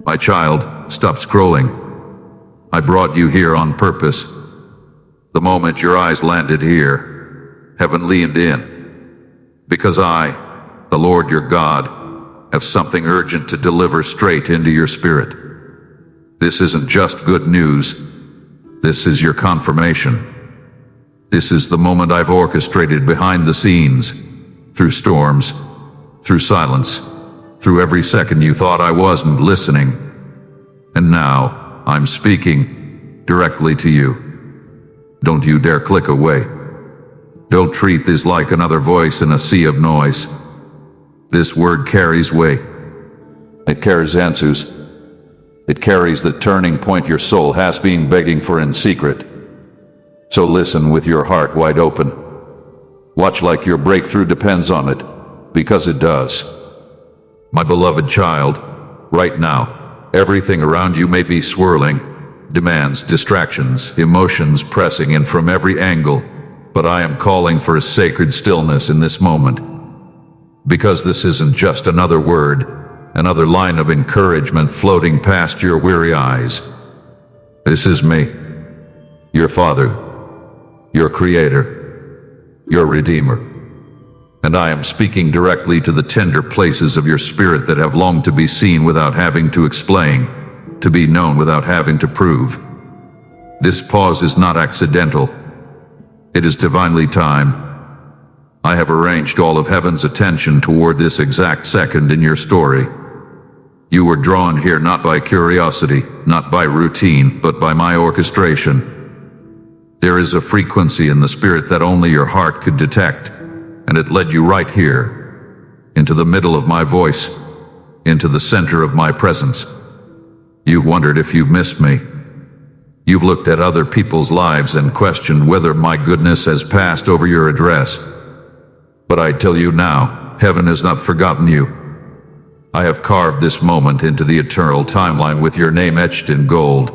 My child, stop scrolling. I brought you here on purpose. The moment your eyes landed here, heaven leaned in. Because I, the Lord your God, have something urgent to deliver straight into your spirit. This isn't just good news. This is your confirmation. This is the moment I've orchestrated behind the scenes, through storms, through silence, through every second you thought I wasn't listening. And now, I'm speaking directly to you. Don't you dare click away. Don't treat this like another voice in a sea of noise. This word carries weight. It carries answers. It carries the turning point your soul has been begging for in secret. So listen with your heart wide open. Watch like your breakthrough depends on it, because it does. My beloved child, right now, everything around you may be swirling, demands, distractions, emotions pressing in from every angle, but I am calling for a sacred stillness in this moment. Because this isn't just another word, another line of encouragement floating past your weary eyes. This is me, your Father, your Creator, your Redeemer. And I am speaking directly to the tender places of your spirit that have longed to be seen without having to explain, to be known without having to prove. This pause is not accidental. It is divinely timed. I have arranged all of heaven's attention toward this exact second in your story. You were drawn here not by curiosity, not by routine, but by my orchestration. There is a frequency in the spirit that only your heart could detect, and it led you right here, into the middle of my voice, into the center of my presence. You've wondered if you've missed me. You've looked at other people's lives and questioned whether my goodness has passed over your address. But I tell you now, heaven has not forgotten you. I have carved this moment into the eternal timeline with your name etched in gold.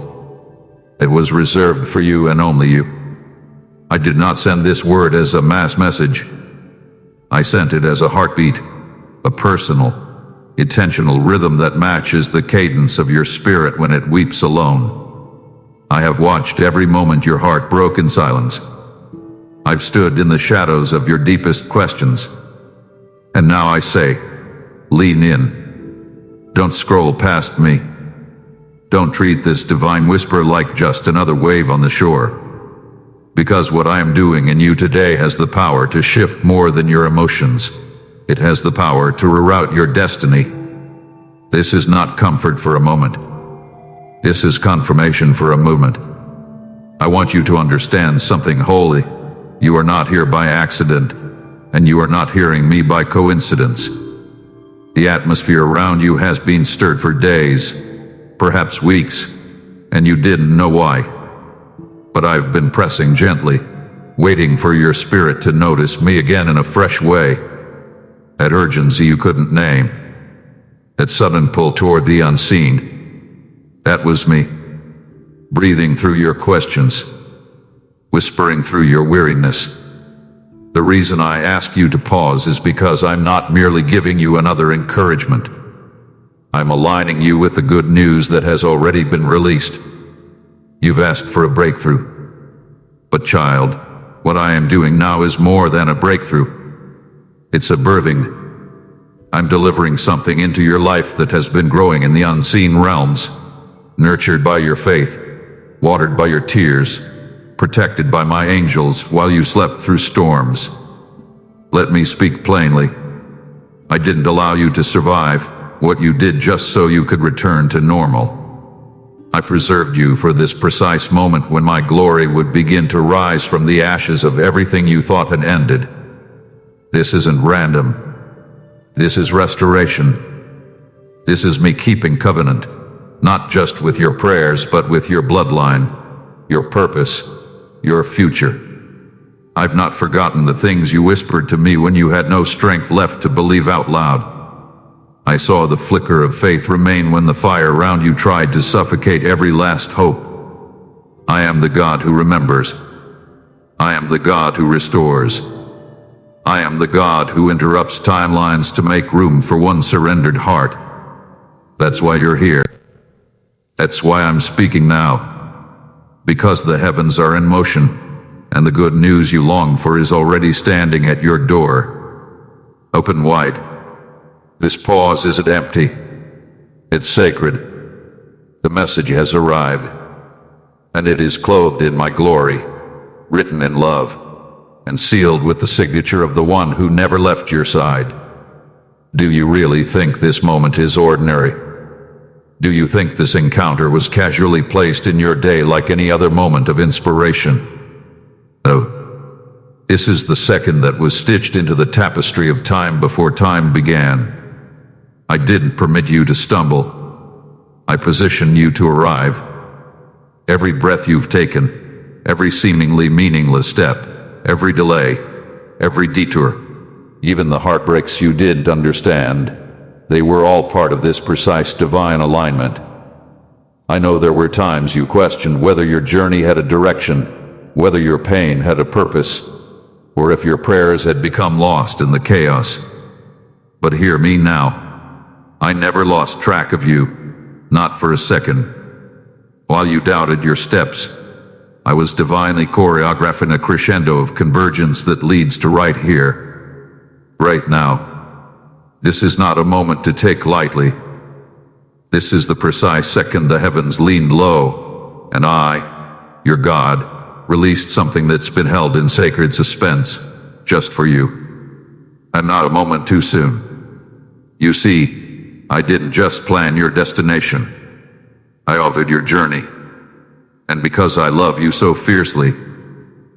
It was reserved for you and only you. I did not send this word as a mass message. I sent it as a heartbeat, a personal, intentional rhythm that matches the cadence of your spirit when it weeps alone. I have watched every moment your heart broke in silence. I've stood in the shadows of your deepest questions. And now I say, lean in. Don't scroll past me. Don't treat this divine whisper like just another wave on the shore. Because what I am doing in you today has the power to shift more than your emotions. It has the power to reroute your destiny. This is not comfort for a moment. This is confirmation for a movement. I want you to understand something holy. You are not here by accident, and you are not hearing me by coincidence. The atmosphere around you has been stirred for days, perhaps weeks, and you didn't know why. But I've been pressing gently, waiting for your spirit to notice me again in a fresh way. That urgency you couldn't name. That sudden pull toward the unseen. That was me, breathing through your questions, whispering through your weariness. The reason I ask you to pause is because I'm not merely giving you another encouragement. I'm aligning you with the good news that has already been released. You've asked for a breakthrough. But child, what I am doing now is more than a breakthrough. It's a birthing. I'm delivering something into your life that has been growing in the unseen realms, nurtured by your faith, watered by your tears, protected by my angels while you slept through storms. Let me speak plainly. I didn't allow you to survive what you did just so you could return to normal. I preserved you for this precise moment when my glory would begin to rise from the ashes of everything you thought had ended. This isn't random. This is restoration. This is me keeping covenant, not just with your prayers, but with your bloodline, your purpose, your future. I've not forgotten the things you whispered to me when you had no strength left to believe out loud. I saw the flicker of faith remain when the fire around you tried to suffocate every last hope. I am the God who remembers. I am the God who restores. I am the God who interrupts timelines to make room for one surrendered heart. That's why you're here. That's why I'm speaking now. Because the heavens are in motion, and the good news you long for is already standing at your door. Open wide. This pause isn't empty. It's sacred. The message has arrived, and it is clothed in my glory, written in love, and sealed with the signature of the one who never left your side. Do you really think this moment is ordinary? Do you think this encounter was casually placed in your day like any other moment of inspiration? No. This is the second that was stitched into the tapestry of time before time began. I didn't permit you to stumble. I positioned you to arrive. Every breath you've taken, every seemingly meaningless step, every delay, every detour, even the heartbreaks you didn't understand, they were all part of this precise divine alignment. I know there were times you questioned whether your journey had a direction, whether your pain had a purpose, or if your prayers had become lost in the chaos. But hear me now. I never lost track of you, not for a second. While you doubted your steps, I was divinely choreographing a crescendo of convergence that leads to right here, right now. This is not a moment to take lightly. This is the precise second the heavens leaned low, and I, your God, released something that's been held in sacred suspense, just for you. And not a moment too soon. You see, I didn't just plan your destination. I authored your journey. And because I love you so fiercely,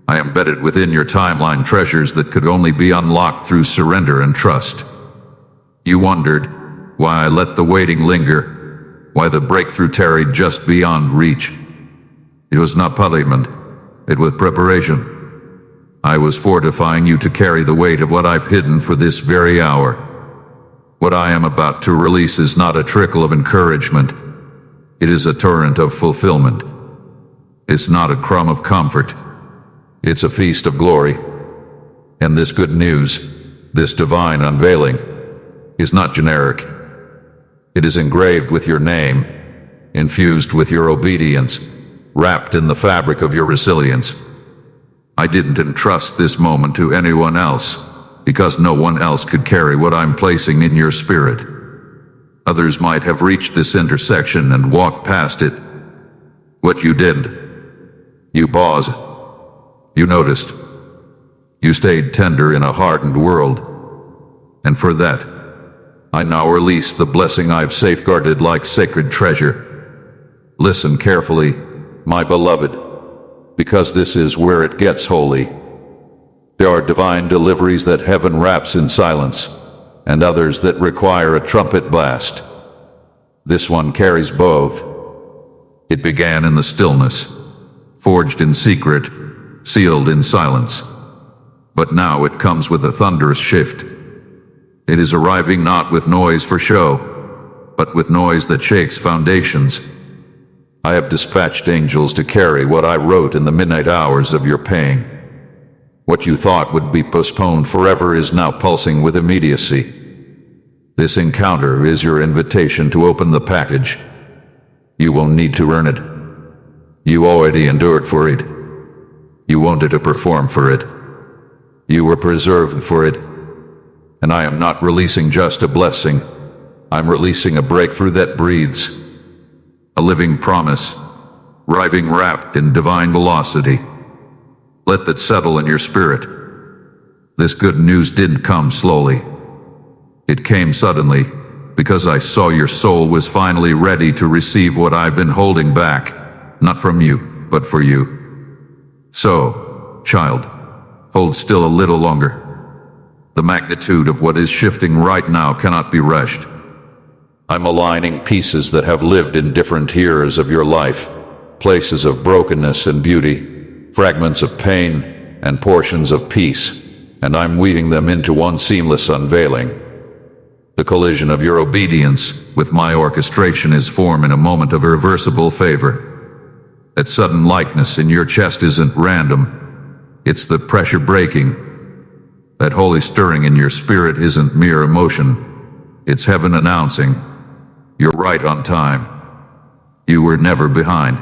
I embedded within your timeline treasures that could only be unlocked through surrender and trust. You wondered why I let the waiting linger, why the breakthrough tarried just beyond reach. It was not punishment, it was preparation. I was fortifying you to carry the weight of what I've hidden for this very hour. What I am about to release is not a trickle of encouragement. It is a torrent of fulfillment. It's not a crumb of comfort. It's a feast of glory. And this good news, this divine unveiling, is not generic. It is engraved with your name, infused with your obedience, wrapped in the fabric of your resilience. I didn't entrust this moment to anyone else, because no one else could carry what I'm placing in your spirit. Others might have reached this intersection and walked past it. What you didn't. You paused. You noticed. You stayed tender in a hardened world. And for that, I now release the blessing I've safeguarded like sacred treasure. Listen carefully, my beloved, because this is where it gets holy. There are divine deliveries that heaven wraps in silence, and others that require a trumpet blast. This one carries both. It began in the stillness, forged in secret, sealed in silence. But now it comes with a thunderous shift. It is arriving not with noise for show, but with noise that shakes foundations. I have dispatched angels to carry what I wrote in the midnight hours of your pain. What you thought would be postponed forever is now pulsing with immediacy. This encounter is your invitation to open the package. You won't need to earn it. You already endured for it. You wanted to perform for it. You were preserved for it. And I am not releasing just a blessing. I'm releasing a breakthrough that breathes. A living promise, writhing wrapped in divine velocity. Let that settle in your spirit. This good news didn't come slowly. It came suddenly, because I saw your soul was finally ready to receive what I've been holding back, not from you, but for you. So, child, hold still a little longer. The magnitude of what is shifting right now cannot be rushed. I'm aligning pieces that have lived in different eras of your life, places of brokenness and beauty, fragments of pain and portions of peace, and I'm weaving them into one seamless unveiling. The collision of your obedience with my orchestration is formed in a moment of irreversible favor. That sudden lightness in your chest isn't random. It's the pressure breaking. That holy stirring in your spirit isn't mere emotion. It's heaven announcing, you're right on time. You were never behind.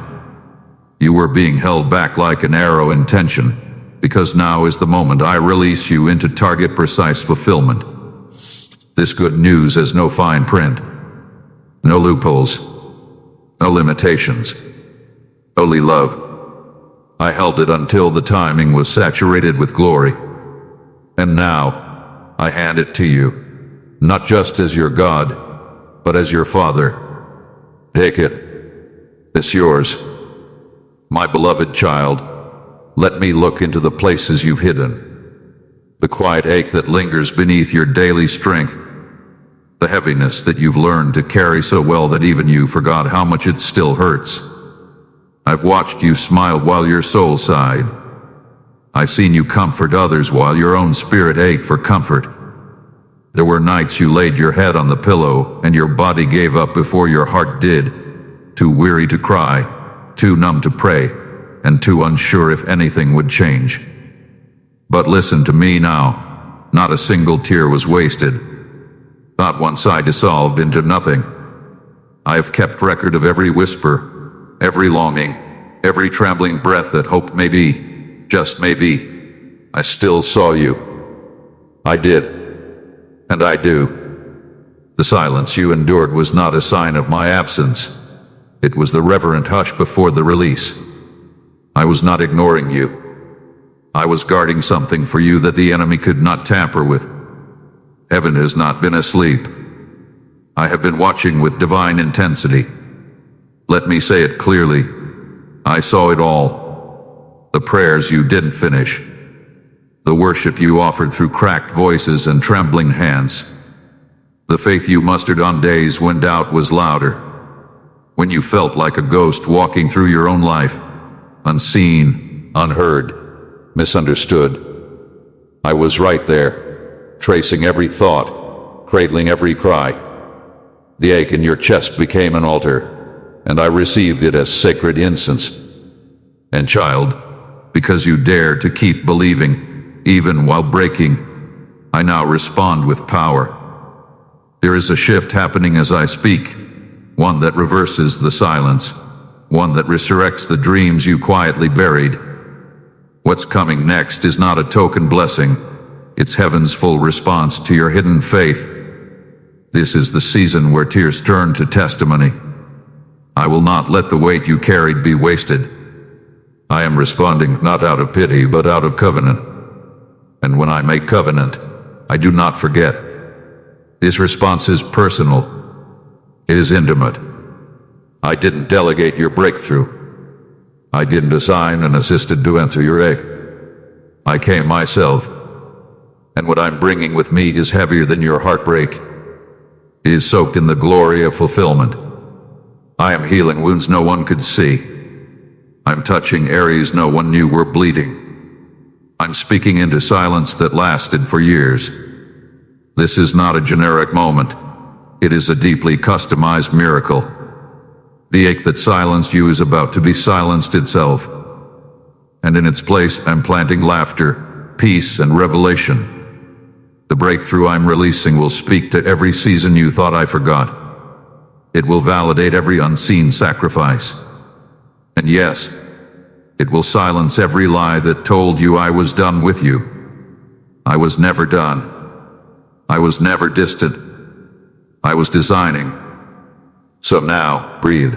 You were being held back like an arrow in tension, because now is the moment I release you into target-precise fulfillment. This good news has no fine print, no loopholes, no limitations, only love. I held it until the timing was saturated with glory. And now, I hand it to you, not just as your God, but as your Father. Take it. It's yours. My beloved child, let me look into the places you've hidden. The quiet ache that lingers beneath your daily strength. The heaviness that you've learned to carry so well that even you forgot how much it still hurts. I've watched you smile while your soul sighed. I've seen you comfort others while your own spirit ached for comfort. There were nights you laid your head on the pillow and your body gave up before your heart did, too weary to cry, too numb to pray, and too unsure if anything would change. But listen to me now. Not a single tear was wasted. Not one sigh dissolved into nothing. I have kept record of every whisper, every longing, every trembling breath that hoped maybe, just maybe, I still saw you. I did, and I do. The silence you endured was not a sign of my absence. It was the reverent hush before the release. I was not ignoring you. I was guarding something for you that the enemy could not tamper with. Heaven has not been asleep. I have been watching with divine intensity. Let me say it clearly. I saw it all. The prayers you didn't finish. The worship you offered through cracked voices and trembling hands. The faith you mustered on days when doubt was louder. When you felt like a ghost walking through your own life, unseen, unheard, misunderstood. I was right there, tracing every thought, cradling every cry. The ache in your chest became an altar, and I received it as sacred incense. And child, because you dared to keep believing, even while breaking, I now respond with power. There is a shift happening as I speak. One that reverses the silence, one that resurrects the dreams you quietly buried. What's coming next is not a token blessing, it's heaven's full response to your hidden faith. This is the season where tears turn to testimony. I will not let the weight you carried be wasted. I am responding not out of pity but out of covenant. And when I make covenant, I do not forget. This response is personal. It is intimate. I didn't delegate your breakthrough. I didn't assign an assistant to answer your ache. I came myself. And what I'm bringing with me is heavier than your heartbreak. It is soaked in the glory of fulfillment. I am healing wounds no one could see. I'm touching areas no one knew were bleeding. I'm speaking into silence that lasted for years. This is not a generic moment. It is a deeply customized miracle. The ache that silenced you is about to be silenced itself. And in its place, I'm planting laughter, peace, and revelation. The breakthrough I'm releasing will speak to every season you thought I forgot. It will validate every unseen sacrifice. And yes, it will silence every lie that told you I was done with you. I was never done. I was never distant. I was designing. So now, breathe.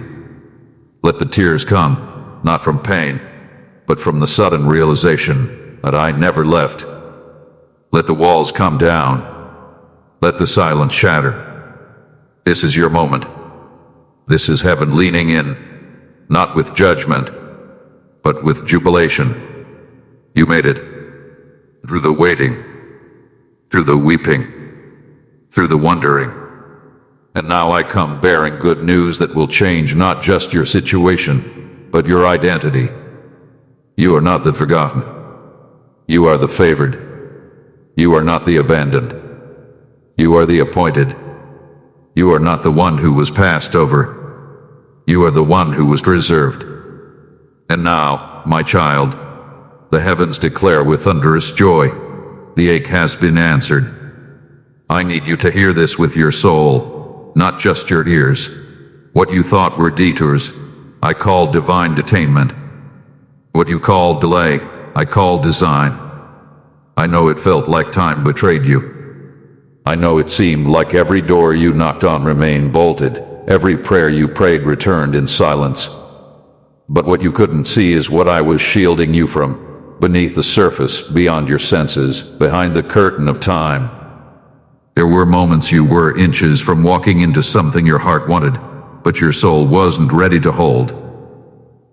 Let the tears come, not from pain, but from the sudden realization that I never left. Let the walls come down. Let the silence shatter. This is your moment. This is heaven leaning in, not with judgment, but with jubilation. You made it. Through the waiting, through the weeping, through the wondering. And now I come bearing good news that will change not just your situation, but your identity. You are not the forgotten. You are the favored. You are not the abandoned. You are the appointed. You are not the one who was passed over. You are the one who was preserved. And now, my child, the heavens declare with thunderous joy, the ache has been answered. I need you to hear this with your soul. Not just your ears. What you thought were detours, I call divine detainment. What you call delay, I call design. I know it felt like time betrayed you. I know it seemed like every door you knocked on remained bolted, every prayer you prayed returned in silence. But what you couldn't see is what I was shielding you from, beneath the surface, beyond your senses, behind the curtain of time. There were moments you were inches from walking into something your heart wanted, but your soul wasn't ready to hold.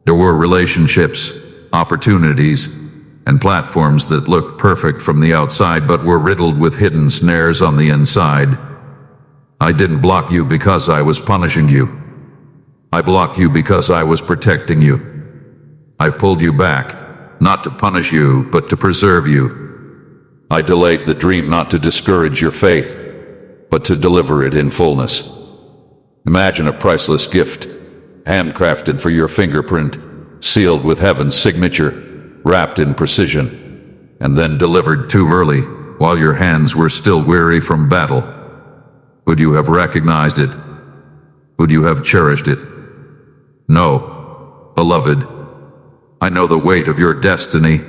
There were relationships, opportunities, and platforms that looked perfect from the outside but were riddled with hidden snares on the inside. I didn't block you because I was punishing you. I blocked you because I was protecting you. I pulled you back, not to punish you, but to preserve you. I delayed the dream not to discourage your faith, but to deliver it in fullness. Imagine a priceless gift, handcrafted for your fingerprint, sealed with heaven's signature, wrapped in precision, and then delivered too early, while your hands were still weary from battle. Would you have recognized it? Would you have cherished it? No, beloved. I know the weight of your destiny,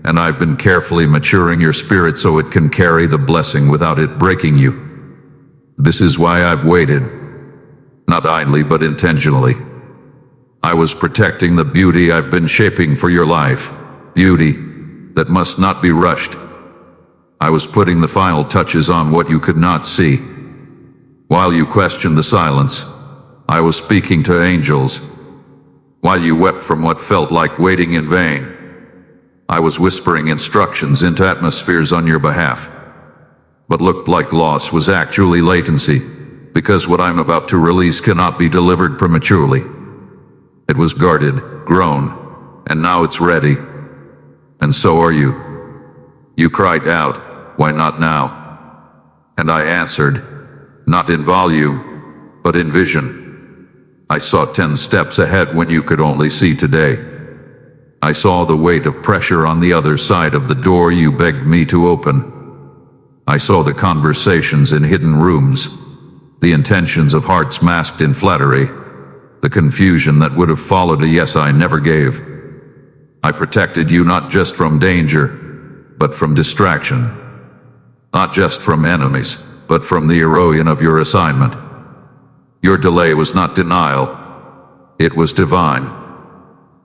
and I've been carefully maturing your spirit so it can carry the blessing without it breaking you. This is why I've waited, not idly but intentionally. I was protecting the beauty I've been shaping for your life. Beauty that must not be rushed. I was putting the final touches on what you could not see. While you questioned the silence, I was speaking to angels. While you wept from what felt like waiting in vain, I was whispering instructions into atmospheres on your behalf. What looked like loss was actually latency, because what I'm about to release cannot be delivered prematurely. It was guarded, grown, and now it's ready. And so are you. You cried out, "Why not now?" And I answered, not in volume, but in vision. I saw 10 steps ahead when you could only see today. I saw the weight of pressure on the other side of the door you begged me to open. I saw the conversations in hidden rooms, the intentions of hearts masked in flattery, the confusion that would have followed a yes I never gave. I protected you not just from danger, but from distraction. Not just from enemies, but from the erosion of your assignment. Your delay was not denial, it was divine.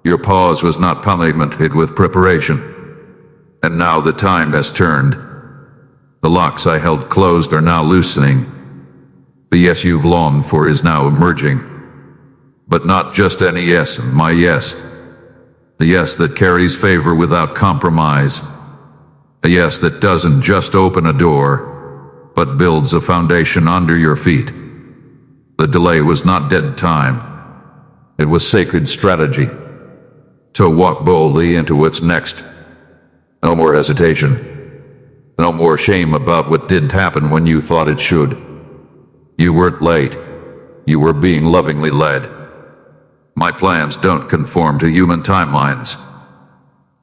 Your pause was not punishment, it was preparation. And now the time has turned. The locks I held closed are now loosening. The yes you've longed for is now emerging. But not just any yes, my yes. The yes that carries favor without compromise. A yes that doesn't just open a door, but builds a foundation under your feet. The delay was not dead time. It was sacred strategy. To walk boldly into what's next. No more hesitation. No more shame about what didn't happen when you thought it should. You weren't late. You were being lovingly led. My plans don't conform to human timelines.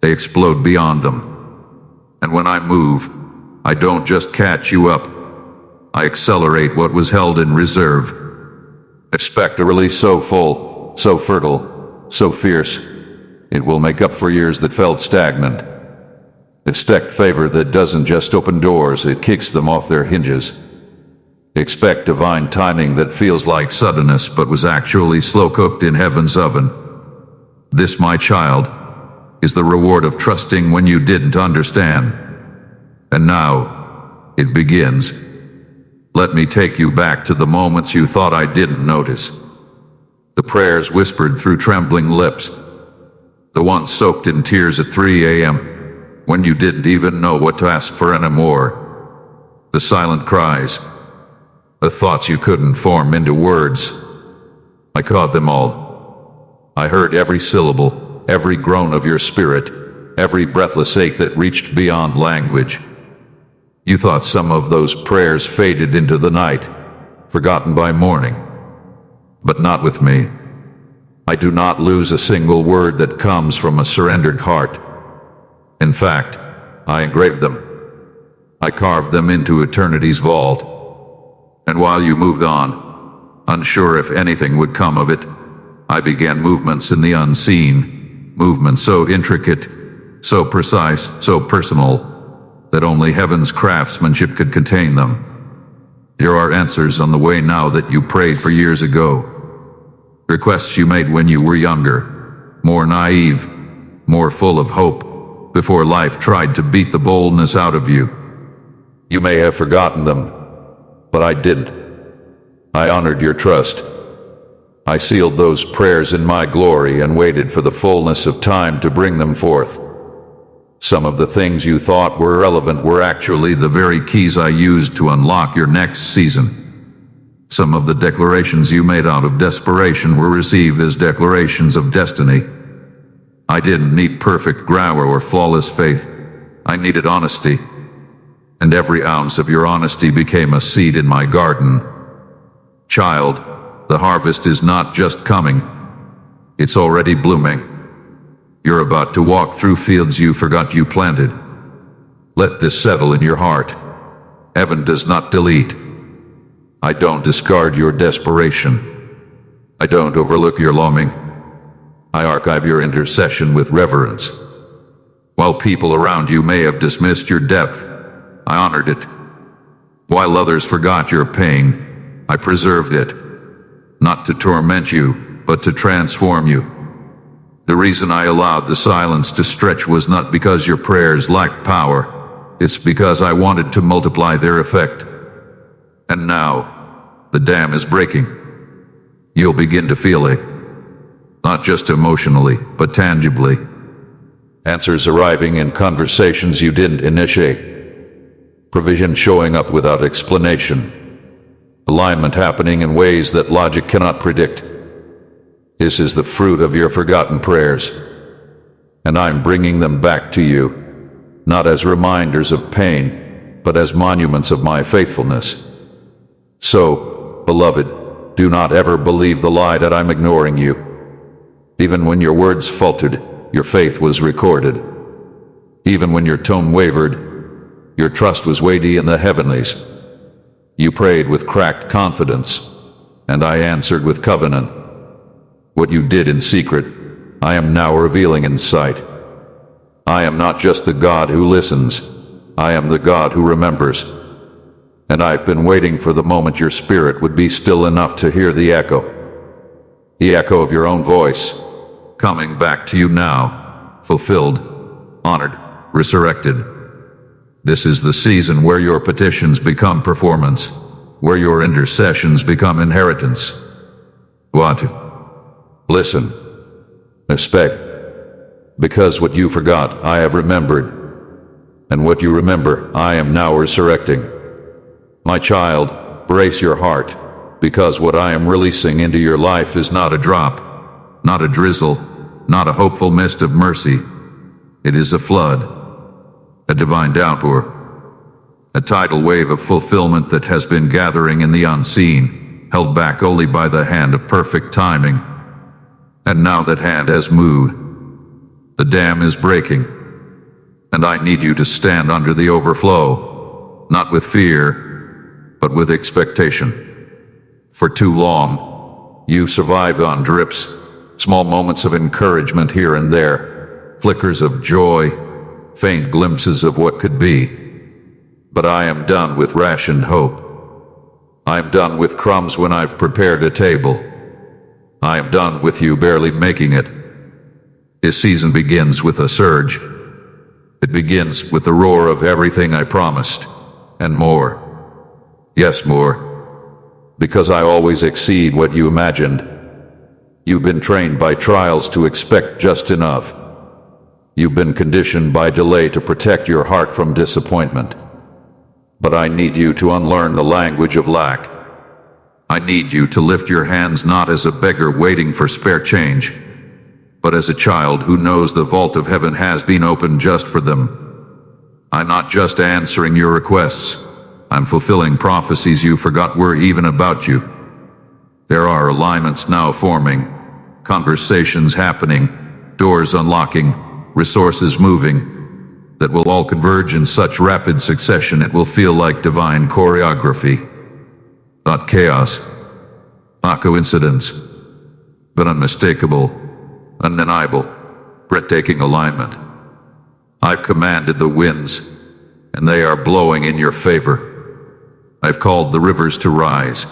They explode beyond them. And when I move, I don't just catch you up. I accelerate what was held in reserve. Expect a release so full, so fertile, so fierce, it will make up for years that felt stagnant. Expect favor that doesn't just open doors, it kicks them off their hinges. Expect divine timing that feels like suddenness but was actually slow-cooked in heaven's oven. This, my child, is the reward of trusting when you didn't understand. And now, it begins. Let me take you back to the moments you thought I didn't notice. The prayers whispered through trembling lips. The ones soaked in tears at 3 a.m. when you didn't even know what to ask for anymore. The silent cries. The thoughts you couldn't form into words. I caught them all. I heard every syllable, every groan of your spirit, every breathless ache that reached beyond language. You thought some of those prayers faded into the night, forgotten by morning. But not with me. I do not lose a single word that comes from a surrendered heart. In fact, I engraved them. I carved them into eternity's vault. And while you moved on, Unsure if anything would come of it, I began movements in the unseen, movements so intricate, so precise, so personal, that only heaven's craftsmanship could contain them. Here are answers on the way now that you prayed for years ago. Requests you made when you were younger, more naive, more full of hope, before life tried to beat the boldness out of you. You may have forgotten them, but I didn't. I honored your trust. I sealed those prayers in my glory and waited for the fullness of time to bring them forth. Some of the things you thought were irrelevant were actually the very keys I used to unlock your next season. Some of the declarations you made out of desperation were received as declarations of destiny. I didn't need perfect grammar or flawless faith. I needed honesty. And every ounce of your honesty became a seed in my garden. Child, the harvest is not just coming. It's already blooming. You're about to walk through fields you forgot you planted. Let this settle in your heart. Heaven does not delete. I don't discard your desperation. I don't overlook your longing. I archive your intercession with reverence. While people around you may have dismissed your depth, I honored it. While others forgot your pain, I preserved it. Not to torment you, but to transform you. The reason I allowed the silence to stretch was not because your prayers lacked power. It's because I wanted to multiply their effect. And now, the dam is breaking. You'll begin to feel it. Not just emotionally, but tangibly. Answers arriving in conversations you didn't initiate. Provision showing up without explanation. Alignment happening in ways that logic cannot predict. This is the fruit of your forgotten prayers, and I'm bringing them back to you, not as reminders of pain, but as monuments of my faithfulness. So, beloved, do not ever believe the lie that I'm ignoring you. Even when your words faltered, your faith was recorded. Even when your tone wavered, your trust was weighty in the heavenlies. You prayed with cracked confidence, and I answered with covenant. What you did in secret, I am now revealing in sight. I am not just the God who listens, I am the God who remembers. And I've been waiting for the moment your spirit would be still enough to hear the echo of your own voice, coming back to you now, fulfilled, honored, resurrected. This is the season where your petitions become performance, where your intercessions become inheritance. What? Listen, respect, because what you forgot, I have remembered, and what you remember, I am now resurrecting. My child, brace your heart, because what I am releasing into your life is not a drop, not a drizzle, not a hopeful mist of mercy. It is a flood, a divine downpour, a tidal wave of fulfillment that has been gathering in the unseen, held back only by the hand of perfect timing. And now that hand has moved. The dam is breaking. And I need you to stand under the overflow, not with fear, but with expectation. For too long, you survived on drips, small moments of encouragement here and there, flickers of joy, faint glimpses of what could be. But I am done with rationed hope. I am done with crumbs when I've prepared a table. I am done with you barely making it. His season begins with a surge. It begins with the roar of everything I promised, and more. Yes, more. Because I always exceed what you imagined. You've been trained by trials to expect just enough. You've been conditioned by delay to protect your heart from disappointment. But I need you to unlearn the language of lack. I need you to lift your hands not as a beggar waiting for spare change, but as a child who knows the vault of heaven has been opened just for them. I'm not just answering your requests. I'm fulfilling prophecies you forgot were even about you. There are alignments now forming, conversations happening, doors unlocking, resources moving, that will all converge in such rapid succession it will feel like divine choreography. Not chaos, Not coincidence, but unmistakable, undeniable, breathtaking alignment. I've commanded the winds, and they are blowing in your favor. I've called the rivers to rise,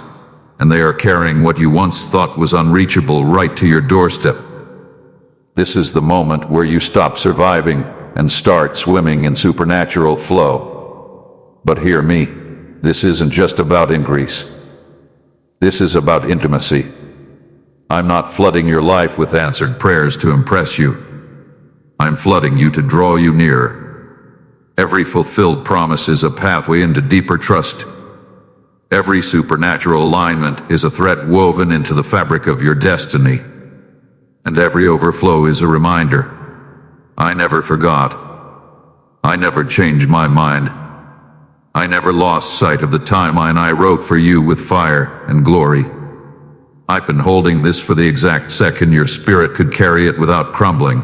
and they are carrying what you once thought was unreachable right to your doorstep. This is the moment where you stop surviving and start swimming in supernatural flow. But hear me, this isn't just about increase. This is about intimacy. I'm not flooding your life with answered prayers to impress you. I'm flooding you to draw you nearer. Every fulfilled promise is a pathway into deeper trust. Every supernatural alignment is a thread woven into the fabric of your destiny. And every overflow is a reminder. I never forgot. I never changed my mind. I never lost sight of the timeline I wrote for you with fire and glory. I've been holding this for the exact second your spirit could carry it without crumbling.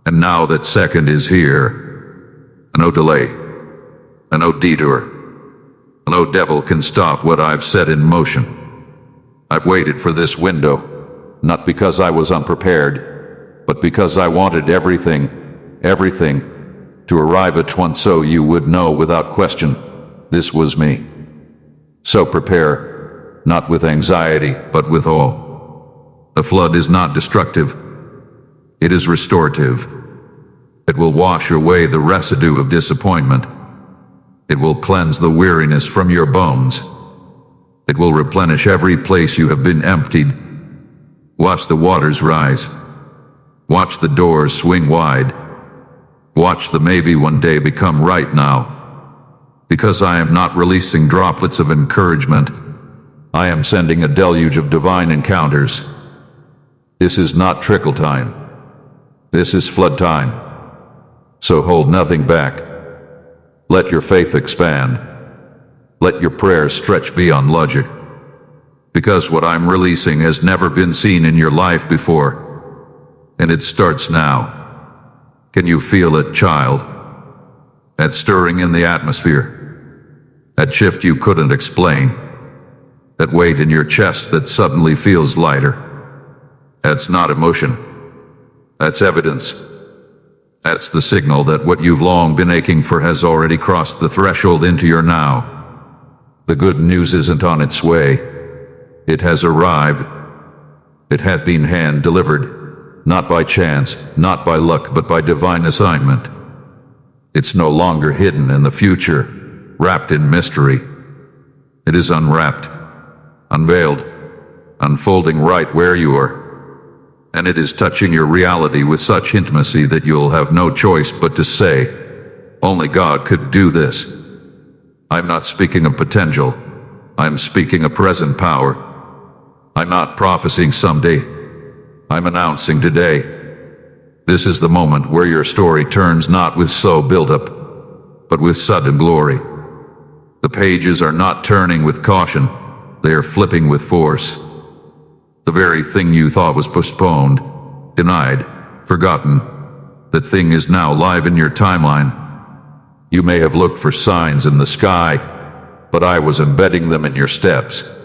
And now that second is here. No delay. No detour. No devil can stop what I've set in motion. I've waited for this window, not because I was unprepared, but because I wanted everything to arrive at once so you would know without question, this was me. So prepare, not with anxiety, but with awe. The flood is not destructive. It is restorative. It will wash away the residue of disappointment. It will cleanse the weariness from your bones. It will replenish every place you have been emptied. Watch the waters rise. Watch the doors swing wide. Watch the maybe one day become right now. Because I am not releasing droplets of encouragement, I am sending a deluge of divine encounters. This is not trickle time. This is flood time. So hold nothing back. Let your faith expand. Let your prayers stretch beyond logic. Because what I'm releasing has never been seen in your life before. And it starts now. Can you feel it, child? That stirring in the atmosphere. That shift you couldn't explain. That weight in your chest that suddenly feels lighter. That's not emotion. That's evidence. That's the signal that what you've long been aching for has already crossed the threshold into your now. The good news isn't on its way. It has arrived. It has been hand-delivered. Not by chance, not by luck, but by divine assignment. It's no longer hidden in the future, wrapped in mystery. It is unwrapped, unveiled, unfolding right where you are. And it is touching your reality with such intimacy that you'll have no choice but to say, only God could do this. I'm not speaking of potential. I'm speaking of present power. I'm not prophesying someday. I'm announcing today. This is the moment where your story turns not with slow build-up, but with sudden glory. The pages are not turning with caution. They are flipping with force. The very thing you thought was postponed, denied, forgotten, that thing is now live in your timeline. You may have looked for signs in the sky, but I was embedding them in your steps.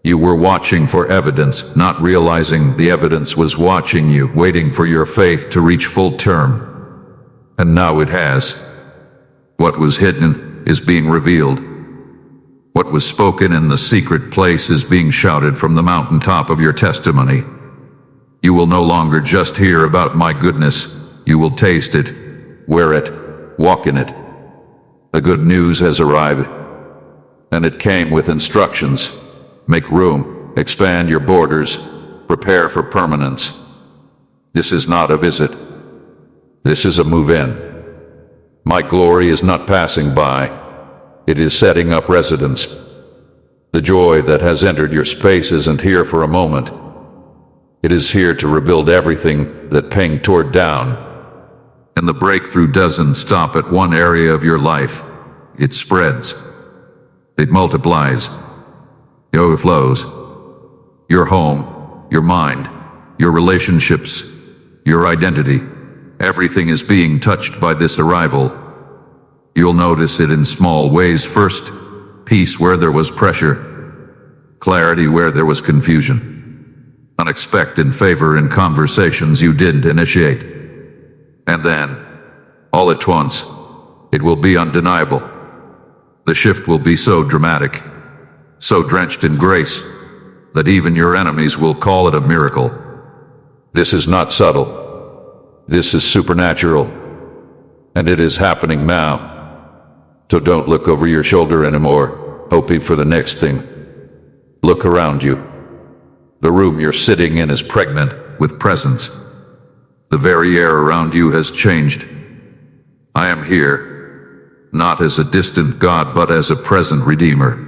You were watching for evidence, not realizing the evidence was watching you, waiting for your faith to reach full term. And now it has. What was hidden is being revealed. What was spoken in the secret place is being shouted from the mountaintop of your testimony. You will no longer just hear about my goodness. You will taste it, wear it, walk in it. The good news has arrived, and it came with instructions. Make room, expand your borders, prepare for permanence. This is not a visit. This is a move in. My glory is not passing by. It is setting up residence. The joy that has entered your space isn't here for a moment. It is here to rebuild everything that pain tore down. And the breakthrough doesn't stop at one area of your life. It spreads. It multiplies. It overflows. Your home, your mind, your relationships, your identity, everything is being touched by this arrival. You'll notice it in small ways. First, peace where there was pressure. clarity where there was confusion, unexpected favor in conversations you didn't initiate. And then, all at once, it will be undeniable. The shift will be so dramatic, so drenched in grace, that even your enemies will call it a miracle. This is not subtle. This is supernatural. And it is happening now. So don't look over your shoulder anymore, hoping for the next thing. Look around you. The room you're sitting in is pregnant with presence. The very air around you has changed. I am here, not as a distant God, but as a present Redeemer.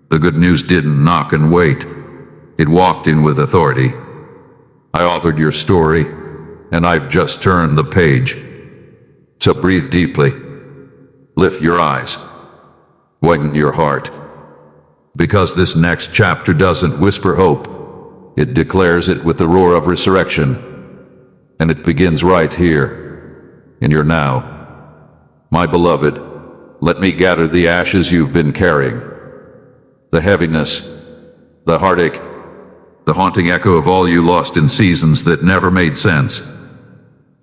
The good news didn't knock and wait. It walked in with authority. I authored your story, and I've just turned the page. So breathe deeply. Lift your eyes. Widen your heart. Because this next chapter doesn't whisper hope. It declares it with the roar of resurrection. And it begins right here, in your now. My beloved, let me gather the ashes you've been carrying. The heaviness, the heartache, the haunting echo of all you lost in seasons that never made sense.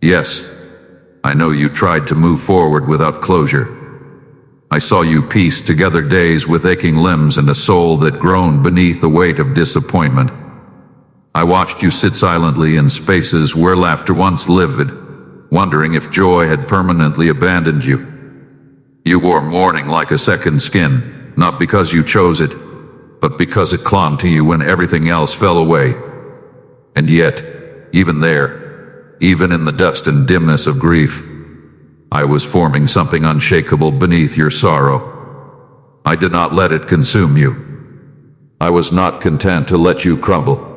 Yes, I know you tried to move forward without closure. I saw you piece together days with aching limbs and a soul that groaned beneath the weight of disappointment. I watched you sit silently in spaces where laughter once lived, wondering if joy had permanently abandoned you. You wore mourning like a second skin, not because you chose it, but because it clung to you when everything else fell away. And yet, even there, even in the dust and dimness of grief, I was forming something unshakable beneath your sorrow. I did not let it consume you. I was not content to let you crumble.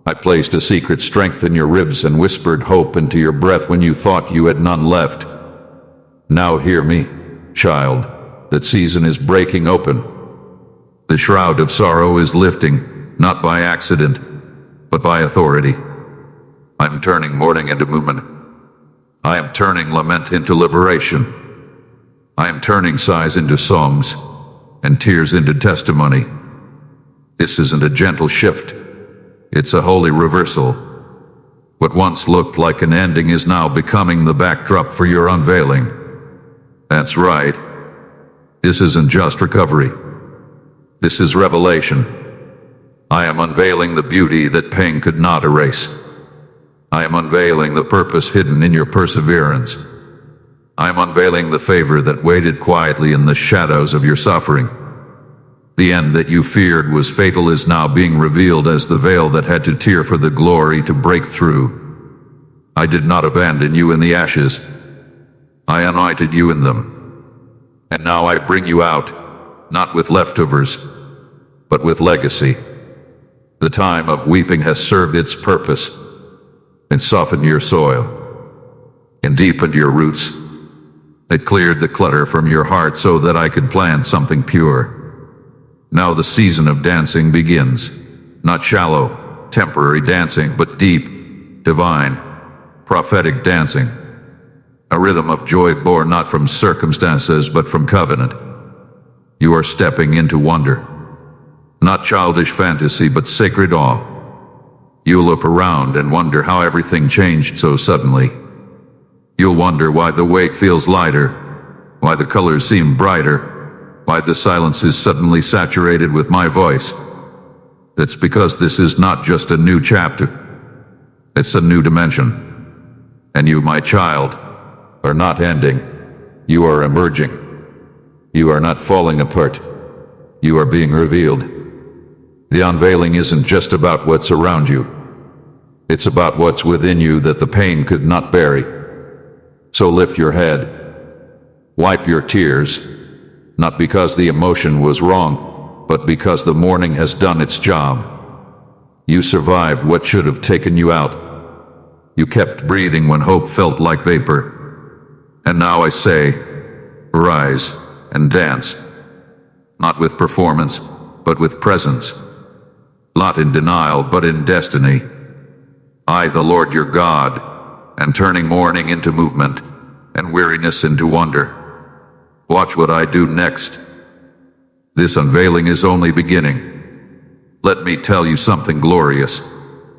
I placed a secret strength in your ribs and whispered hope into your breath when you thought you had none left. Now hear me, child, that season is breaking open. The shroud of sorrow is lifting, not by accident, but by authority. I'm turning mourning into movement. I am turning lament into liberation. I am turning sighs into songs, and tears into testimony. This isn't a gentle shift. It's a holy reversal. What once looked like an ending is now becoming the backdrop for your unveiling. That's right. This isn't just recovery. This is revelation. I am unveiling the beauty that pain could not erase. I am unveiling the purpose hidden in your perseverance. I am unveiling the favor that waited quietly in the shadows of your suffering. The end that you feared was fatal is now being revealed as the veil that had to tear for the glory to break through. I did not abandon you in the ashes. I anointed you in them. And now I bring you out, not with leftovers, but with legacy. The time of weeping has served its purpose, and softened your soil, and deepened your roots. It cleared the clutter from your heart so that I could plant something pure. Now the season of dancing begins. Not shallow, temporary dancing, but deep, divine, prophetic dancing. A rhythm of joy born not from circumstances, but from covenant. You are stepping into wonder. Not childish fantasy, but sacred awe. You'll look around and wonder how everything changed so suddenly. You'll wonder why the wake feels lighter, why the colors seem brighter, why the silence is suddenly saturated with my voice. That's because this is not just a new chapter. It's a new dimension. And you, my child, are not ending. You are emerging. You are not falling apart. You are being revealed. The unveiling isn't just about what's around you. It's about what's within you that the pain could not bury. So lift your head. Wipe your tears, not because the emotion was wrong, but because the mourning has done its job. You survived what should have taken you out. You kept breathing when hope felt like vapor. And now I say, rise and dance. Not with performance, but with presence. Not in denial, but in destiny. I, the Lord your God, am turning mourning into movement, and weariness into wonder. Watch what I do next. This unveiling is only beginning. Let me tell you something glorious,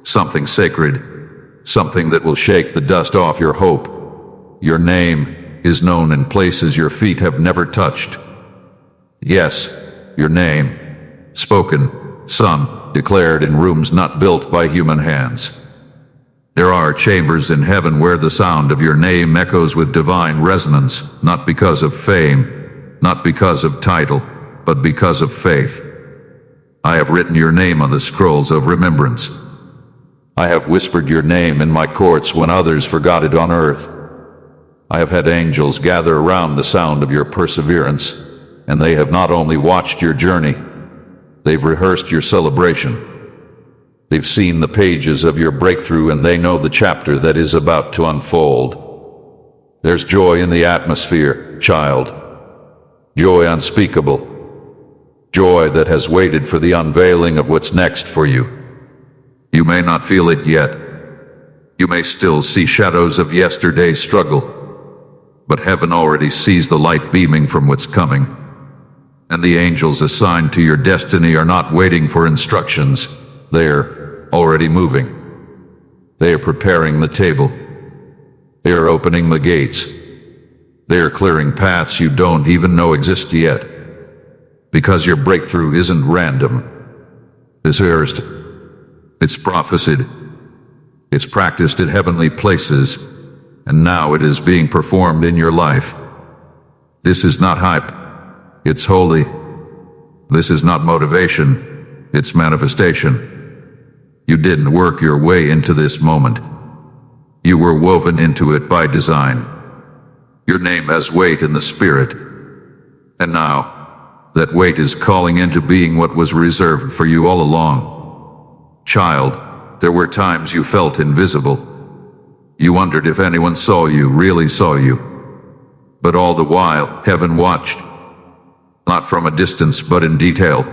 something sacred, something that will shake the dust off your hope. Your name is known in places your feet have never touched. Yes, your name, spoken, sung, declared in rooms not built by human hands. There are chambers in heaven where the sound of your name echoes with divine resonance, not because of fame, not because of title, but because of faith. I have written your name on the scrolls of remembrance. I have whispered your name in my courts when others forgot it on earth. I have had angels gather around the sound of your perseverance, and they have not only watched your journey, they've rehearsed your celebration. They've seen the pages of your breakthrough, and they know the chapter that is about to unfold. There's joy in the atmosphere, child. Joy unspeakable. Joy that has waited for the unveiling of what's next for you. You may not feel it yet. You may still see shadows of yesterday's struggle. But heaven already sees the light beaming from what's coming. And the angels assigned to your destiny are not waiting for instructions. They're already moving. They are preparing the table. They are opening the gates. They are clearing paths you don't even know exist yet. Because your breakthrough isn't random. It's rehearsed. It's prophesied. It's practiced at heavenly places. And now it is being performed in your life. This is not hype. It's holy. This is not motivation. It's manifestation. You didn't work your way into this moment. You were woven into it by design. Your name has weight in the spirit. And now, that weight is calling into being what was reserved for you all along. Child, there were times you felt invisible. You wondered if anyone saw you, really saw you. But all the while, heaven watched. Not from a distance, but in detail.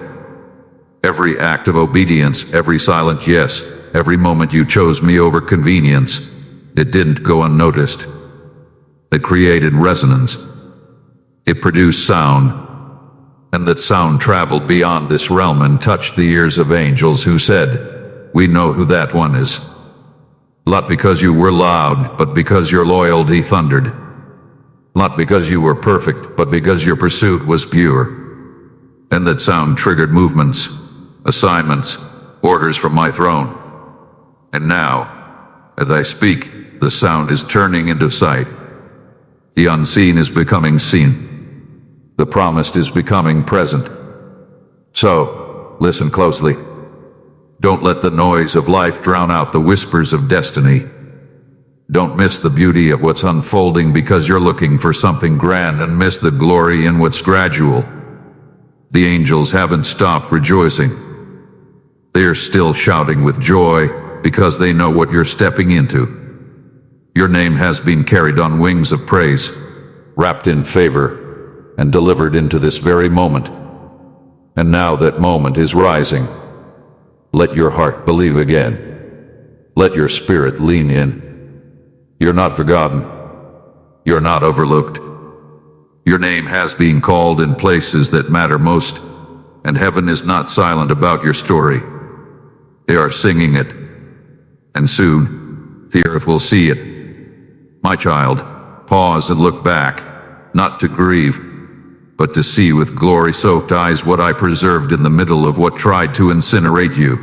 Every act of obedience, every silent yes, every moment you chose me over convenience, it didn't go unnoticed. It created resonance. It produced sound. And that sound traveled beyond this realm and touched the ears of angels who said, "We know who that one is." Not because you were loud, but because your loyalty thundered. Not because you were perfect, but because your pursuit was pure. And that sound triggered movements, assignments, orders from my throne. And now, as I speak, the sound is turning into sight. The unseen is becoming seen. The promised is becoming present. So, listen closely. Don't let the noise of life drown out the whispers of destiny. Don't miss the beauty of what's unfolding because you're looking for something grand, and miss the glory in what's gradual. The angels haven't stopped rejoicing. They are still shouting with joy because they know what you're stepping into. Your name has been carried on wings of praise, wrapped in favor, and delivered into this very moment. And now that moment is rising. Let your heart believe again. Let your spirit lean in. You're not forgotten. You're not overlooked. Your name has been called in places that matter most, and heaven is not silent about your story. They are singing it, and soon the earth will see it. My child, pause and look back, not to grieve, but to see with glory-soaked eyes what I preserved in the middle of what tried to incinerate you.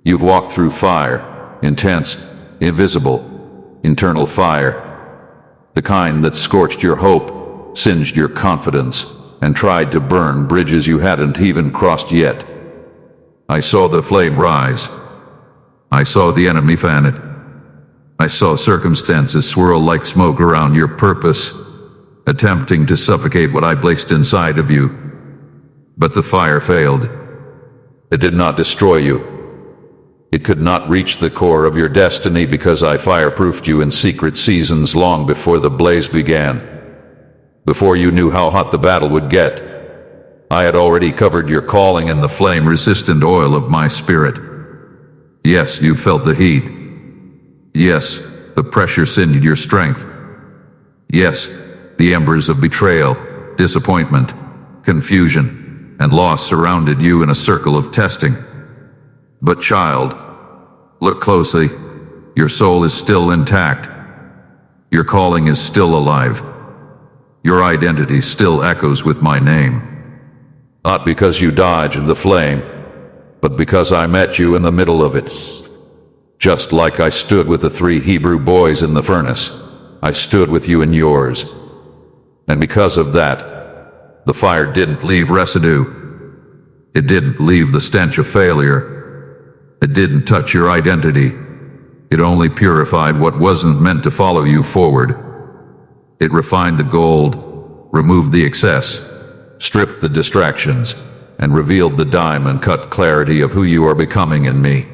You've walked through fire, intense, invisible, internal fire, the kind that scorched your hope, singed your confidence, and tried to burn bridges you hadn't even crossed yet. I saw the flame rise. I saw the enemy fan it. I saw circumstances swirl like smoke around your purpose, attempting to suffocate what I placed inside of you. But the fire failed. It did not destroy you. It could not reach the core of your destiny because I fireproofed you in secret seasons long before the blaze began. Before you knew how hot the battle would get, I had already covered your calling in the flame-resistant oil of my spirit. Yes, you felt the heat. Yes, the pressure singed your strength. Yes, the embers of betrayal, disappointment, confusion, and loss surrounded you in a circle of testing. But child, look closely. Your soul is still intact. Your calling is still alive. Your identity still echoes with my name. Not because you dodged the flame, but because I met you in the middle of it. Just like I stood with the 3 Hebrew boys in the furnace, I stood with you in yours. And because of that, the fire didn't leave residue. It didn't leave the stench of failure. It didn't touch your identity. It only purified what wasn't meant to follow you forward. It refined the gold, removed the excess, stripped the distractions, and revealed the diamond-cut clarity of who you are becoming in me.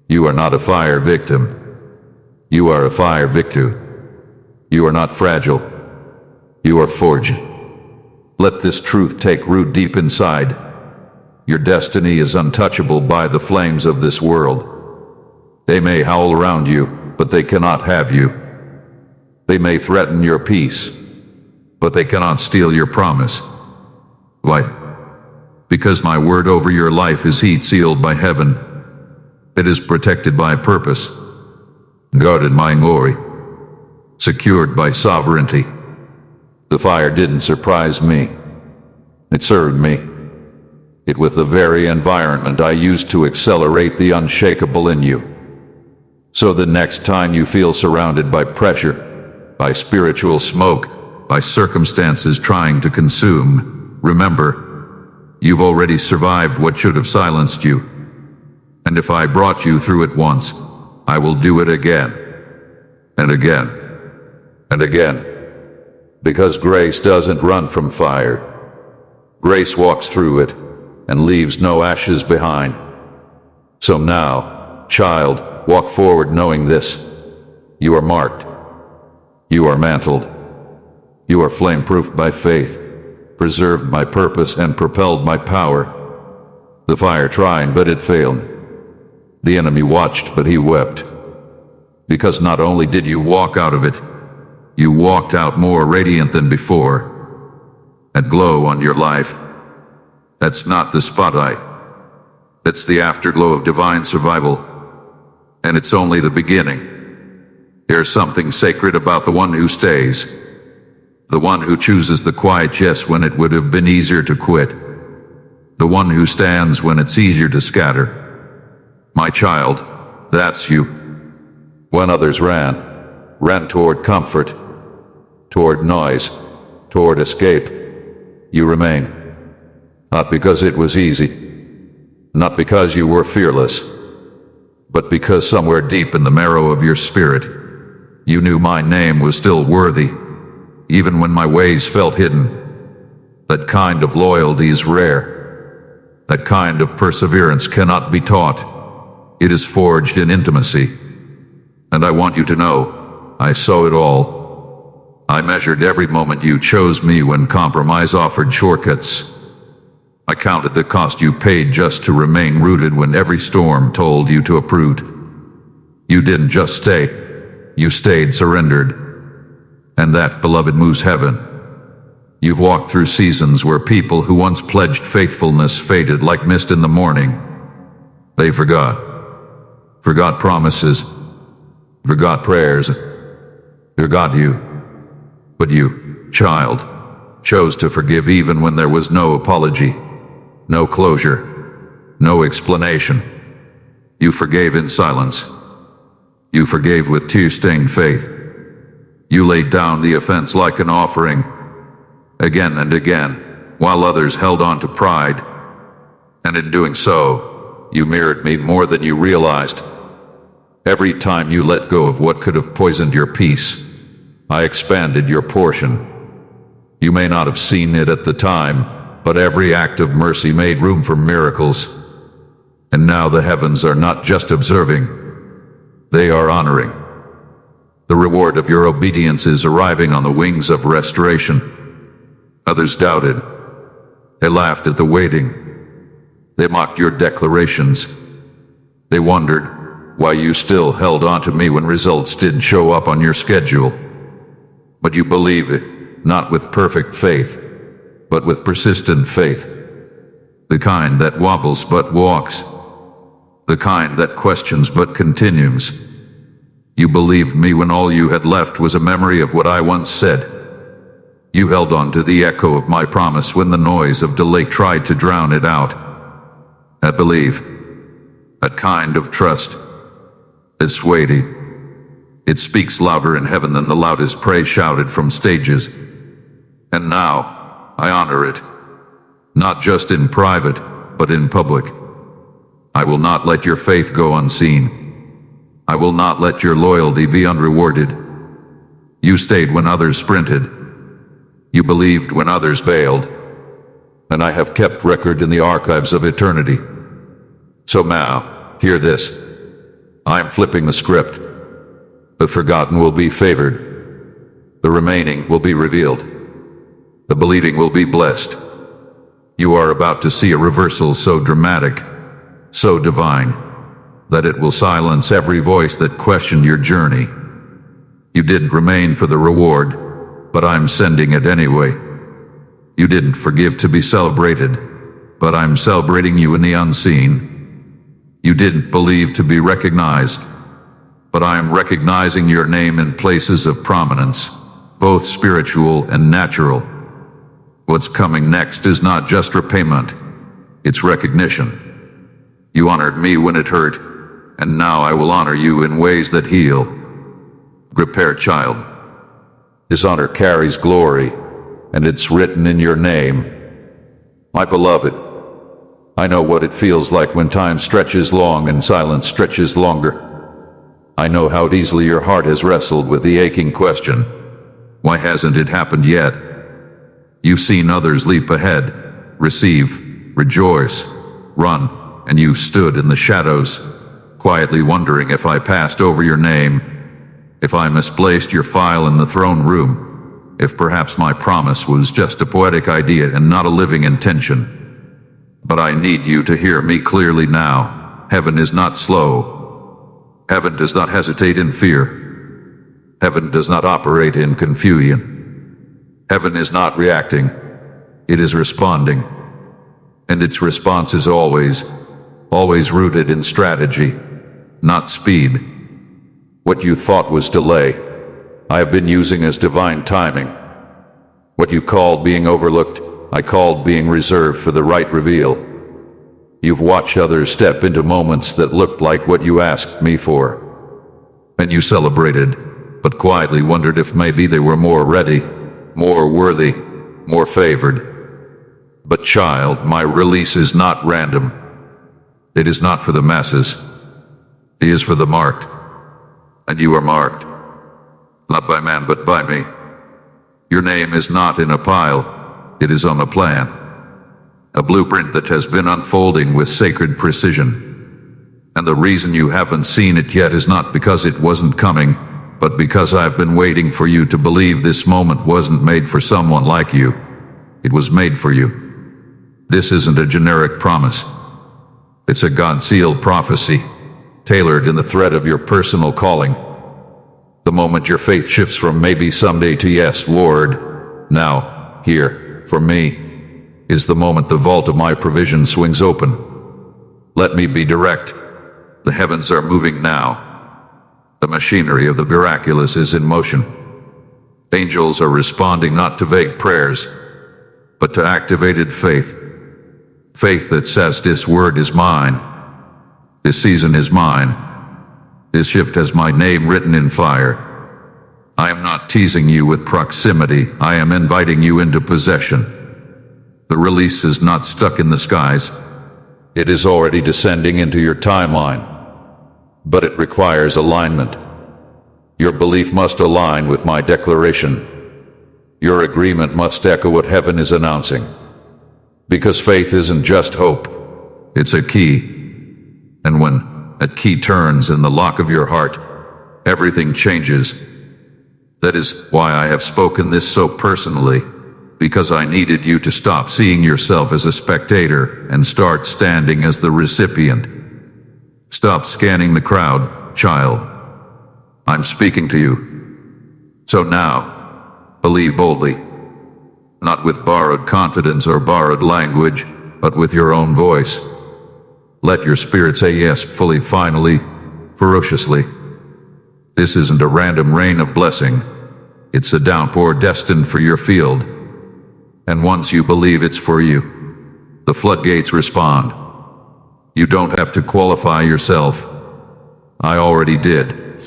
You are not a fire victim. You are a fire victor. You are not fragile. You are forged. Let this truth take root deep inside. Your destiny is untouchable by the flames of this world. They may howl around you, but they cannot have you. They may threaten your peace, but they cannot steal your promise. Why? Because my word over your life is heat sealed by heaven. It is protected by purpose, guarded by glory, secured by sovereignty. The fire didn't surprise me. It served me. It was the very environment I used to accelerate the unshakable in you. So the next time you feel surrounded by pressure, by spiritual smoke, by circumstances trying to consume, remember, you've already survived what should have silenced you. And if I brought you through it once, I will do it again, and again, and again. Because grace doesn't run from fire. Grace walks through it and leaves no ashes behind. So now, child, walk forward knowing this. You are marked. You are mantled. You are flame-proofed by faith, preserved by purpose, and propelled by power. The fire tried, but it failed. The enemy watched, but he wept. Because not only did you walk out of it, you walked out more radiant than before. That glow on your life, that's not the spotlight. It's the afterglow of divine survival. And it's only the beginning. There's something sacred about the one who stays. The one who chooses the quiet yes when it would have been easier to quit. The one who stands when it's easier to scatter. My child, that's you. When others ran toward comfort, toward noise, toward escape, you remain. Not because it was easy, not because you were fearless, but because somewhere deep in the marrow of your spirit, you knew my name was still worthy, even when my ways felt hidden. That kind of loyalty is rare. That kind of perseverance cannot be taught. It is forged in intimacy. And I want you to know, I saw it all. I measured every moment you chose me when compromise offered shortcuts. I counted the cost you paid just to remain rooted when every storm told you to uproot. You didn't just stay, you stayed surrendered. And that, beloved, moves heaven. You've walked through seasons where people who once pledged faithfulness faded like mist in the morning. They forgot promises, forgot prayers, forgot you. But you, child, chose to forgive even when there was no apology, no closure, no explanation. You forgave in silence. You forgave with tear-stained faith. You laid down the offense like an offering, again and again, while others held on to pride. And in doing so, you mirrored me more than you realized. Every time you let go of what could have poisoned your peace, I expanded your portion. You may not have seen it at the time, but every act of mercy made room for miracles. And now the heavens are not just observing, they are honoring. The reward of your obedience is arriving on the wings of restoration. Others doubted. They laughed at the waiting. They mocked your declarations. They wondered why you still held on to me when results didn't show up on your schedule. But you believe it, not with perfect faith, but with persistent faith. The kind that wobbles but walks. the kind that questions but continues. You believed me when all you had left was a memory of what I once said. You held on to the echo of my promise when the noise of delay tried to drown it out. That belief, that kind of trust, it's weighty. It speaks louder in heaven than the loudest praise shouted from stages. And now, I honor it, not just in private, but in public. I will not let your faith go unseen. I will not let your loyalty be unrewarded. You stayed when others sprinted. You believed when others bailed. And I have kept record in the archives of eternity. So now, hear this. I am flipping the script. The forgotten will be favored. The remaining will be revealed. The believing will be blessed. You are about to see a reversal so dramatic, so divine, that it will silence every voice that questioned your journey. You didn't remain for the reward, but I'm sending it anyway. You didn't forgive to be celebrated, but I'm celebrating you in the unseen. You didn't believe to be recognized, but I am recognizing your name in places of prominence, both spiritual and natural. What's coming next is not just repayment, it's recognition. You honored me when it hurt, and now I will honor you in ways that heal. Prepare, child. This honor carries glory, and it's written in your name. My beloved, I know what it feels like when time stretches long and silence stretches longer. I know how easily your heart has wrestled with the aching question, why hasn't it happened yet? You've seen others leap ahead, receive, rejoice, run, and you stood in the shadows, quietly wondering if I passed over your name, if I misplaced your file in the throne room, if perhaps my promise was just a poetic idea and not a living intention. But I need you to hear me clearly now. Heaven is not slow. Heaven does not hesitate in fear. Heaven does not operate in confusion. Heaven is not reacting, it is responding. And its response is always rooted in strategy, not speed. What you thought was delay, I have been using as divine timing. What you called being overlooked, I called being reserved for the right reveal. You've watched others step into moments that looked like what you asked me for. And you celebrated, but quietly wondered if maybe they were more ready, more worthy, more favored. But child, my release is not random. It is not for the masses. It is for the marked. And you are marked. Not by man, but by me. Your name is not in a pile. It is on a plan. A blueprint that has been unfolding with sacred precision. And the reason you haven't seen it yet is not because it wasn't coming, but because I've been waiting for you to believe this moment wasn't made for someone like you. It was made for you. This isn't a generic promise. It's a God-sealed prophecy, tailored in the thread of your personal calling. The moment your faith shifts from maybe someday to yes, Lord, now, here, for me, is the moment the vault of my provision swings open. Let me be direct. The heavens are moving now. The machinery of the miraculous is in motion. Angels are responding not to vague prayers, but to activated faith. Faith that says, this word is mine. This season is mine. This shift has my name written in fire. I am not teasing you with proximity. I am inviting you into possession. The release is not stuck in the skies. It is already descending into your timeline. But it requires alignment. Your belief must align with my declaration. Your agreement must echo what heaven is announcing. Because faith isn't just hope, it's a key. And when that key turns in the lock of your heart, everything changes. That is why I have spoken this so personally, because I needed you to stop seeing yourself as a spectator and start standing as the recipient. Stop scanning the crowd, child. I'm speaking to you. So now, believe boldly. Not with borrowed confidence or borrowed language, but with your own voice. Let your spirit say yes fully, finally, ferociously. This isn't a random rain of blessing. It's a downpour destined for your field. And once you believe it's for you, the floodgates respond. You don't have to qualify yourself. I already did.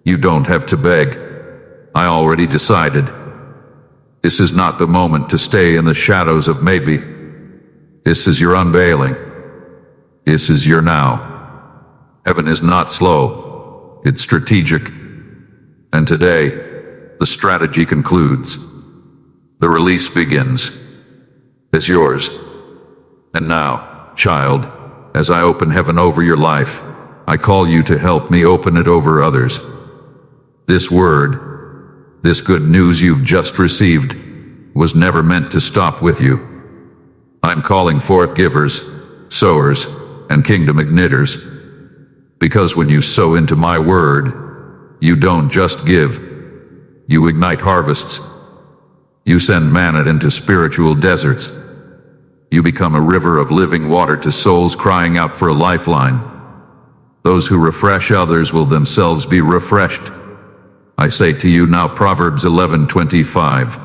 You don't have to beg. I already decided. This is not the moment to stay in the shadows of maybe. This is your unveiling. This is your now. Heaven is not slow. It's strategic. And today, the strategy concludes. The release begins. It's yours. And now, child, as I open heaven over your life, I call you to help me open it over others. This word, this good news you've just received, was never meant to stop with you. I'm calling forth givers, sowers, and kingdom igniters. Because when you sow into my word, you don't just give. You ignite harvests. You send manna into spiritual deserts. You become a river of living water to souls crying out for a lifeline. Those who refresh others will themselves be refreshed. I say to you now, Proverbs 11:25.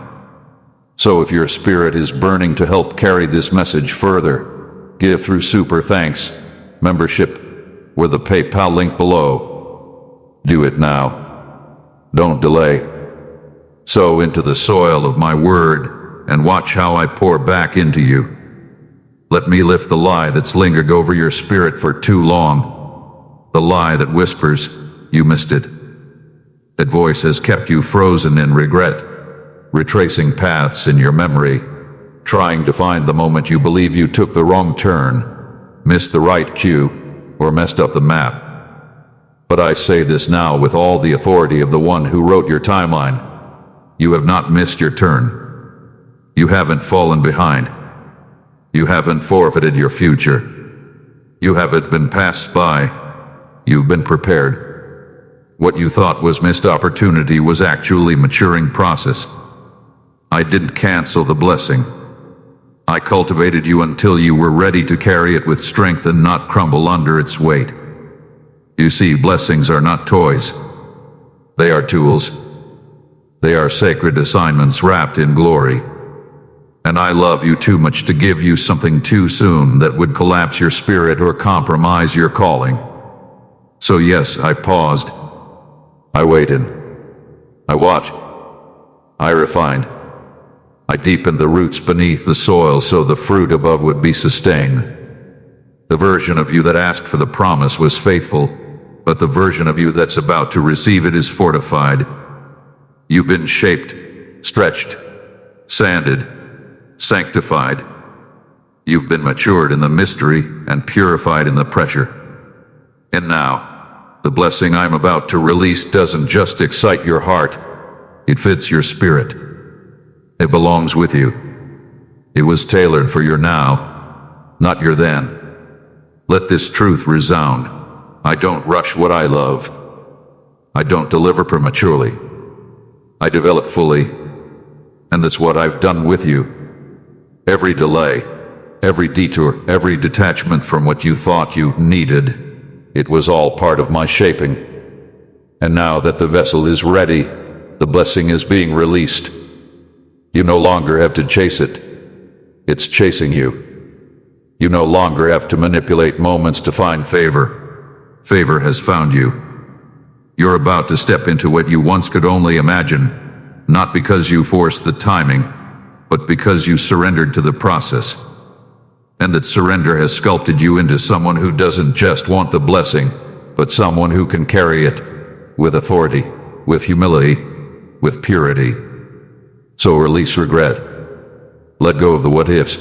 So if your spirit is burning to help carry this message further, give through Super Thanks membership with the PayPal link below. Do it now. Don't delay. Sow into the soil of my word and watch how I pour back into you. Let me lift the lie that's lingered over your spirit for too long. The lie that whispers, you missed it. That voice has kept you frozen in regret, retracing paths in your memory, trying to find the moment you believe you took the wrong turn, missed the right cue, or messed up the map. But I say this now with all the authority of the one who wrote your timeline. You have not missed your turn. You haven't fallen behind. You haven't forfeited your future. You haven't been passed by. You've been prepared. What you thought was missed opportunity was actually maturing process. I didn't cancel the blessing. I cultivated you until you were ready to carry it with strength and not crumble under its weight. You see, blessings are not toys. They are tools. They are sacred assignments wrapped in glory. And I love you too much to give you something too soon that would collapse your spirit or compromise your calling. So yes, I paused. I waited. I watched. I refined. I deepened the roots beneath the soil so the fruit above would be sustained. The version of you that asked for the promise was faithful, but the version of you that's about to receive it is fortified. You've been shaped, stretched, sanded, sanctified. You've been matured in the mystery and purified in the pressure. And now, the blessing I'm about to release doesn't just excite your heart, it fits your spirit. It belongs with you. It was tailored for your now, not your then. Let this truth resound. I don't rush what I love. I don't deliver prematurely. I develop fully. And that's what I've done with you. Every delay, every detour, every detachment from what you thought you needed, it was all part of my shaping. And now that the vessel is ready, the blessing is being released. You no longer have to chase it. It's chasing you. You no longer have to manipulate moments to find favor. Favor has found you. You're about to step into what you once could only imagine, not because you forced the timing, but because you surrendered to the process. And that surrender has sculpted you into someone who doesn't just want the blessing, but someone who can carry it with authority, with humility, with purity. So release regret. Let go of the what-ifs.